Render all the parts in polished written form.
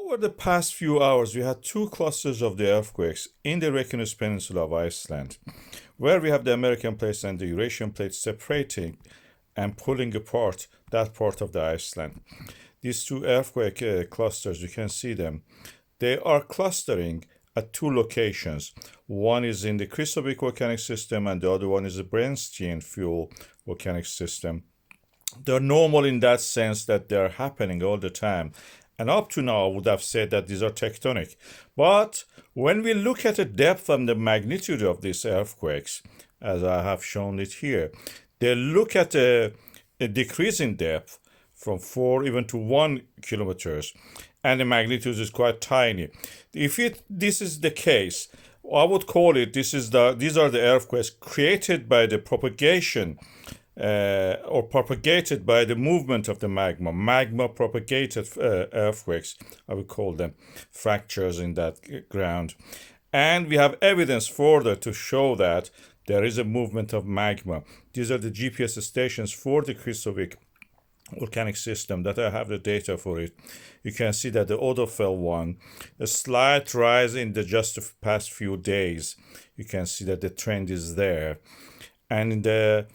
Over the past few hours, we had two clusters of the earthquakes in the Reykjanes Peninsula of Iceland, where we have the American plates and the Eurasian plates separating and pulling apart that part of the Iceland. These two earthquake clusters, you can see them. They are clustering at two locations. One is in the Krýsuvík volcanic system, and the other one is the Brennisteinsfjöll volcanic system. They're normal in that sense that they're happening all the time. And up to now, I would have said that these are tectonic. But when we look at the depth and the magnitude of these earthquakes, as I have shown it here, they look at a decrease in depth from 4 even to 1 kilometers, and the magnitude is quite tiny. If this is the case, I would call it these are the earthquakes created by the propagation or propagated by the movement of the magma propagated earthquakes, I would call them, fractures in that ground. And we have evidence further to show that there is a movement of magma. These are the GPS stations for the Krýsuvík volcanic system that I have the data for it. You can see that the Odafell one, a slight rise in the just the past few days. You can see that the trend is there. And in the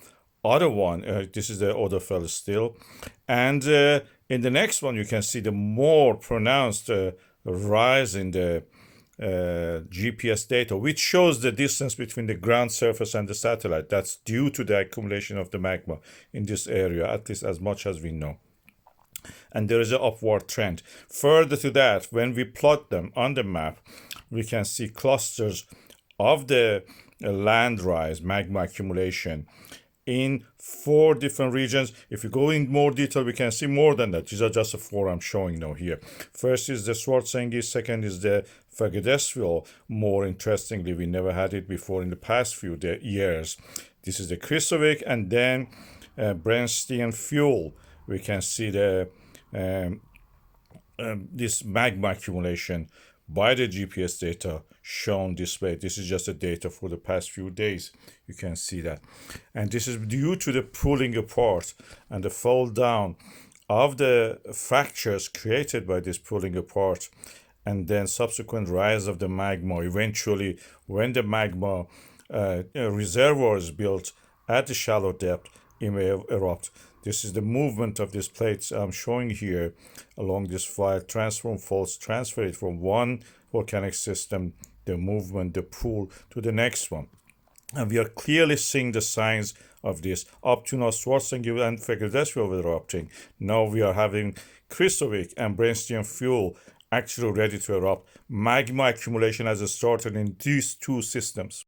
other one, this is the Odafell still. And in the next one, you can see the more pronounced rise in the GPS data, which shows the distance between the ground surface and the satellite. That's due to the accumulation of the magma in this area, at least as much as we know. And there is an upward trend. Further to that, when we plot them on the map, we can see clusters of the land rise, magma accumulation, in 4 different regions. If you go in more detail, we can see more than that. These are just the 4 I'm showing now here. First is the Svartsengi, second is the Volcanic. More interestingly, we never had it before in the past few years. This is the Krýsuvík, and then Brennisteinsfjöll. We can see the this magma accumulation by the GPS data shown this way. This is just the data for the past few days. You can see that. And this is due to the pulling apart and the fall down of the fractures created by this pulling apart, and then subsequent rise of the magma. Eventually, when the magma reservoir is built at the shallow depth, it may erupt. This is the movement of these plates I'm showing here along this file. Transform faults, transfer it from one volcanic system, the movement, the pull, to the next one. And we are clearly seeing the signs of this. Up to now, Svartsengi and Volcanic were erupting. Now we are having Krýsuvík and Brennisteinsfjöll actually ready to erupt. Magma accumulation has started in these two systems.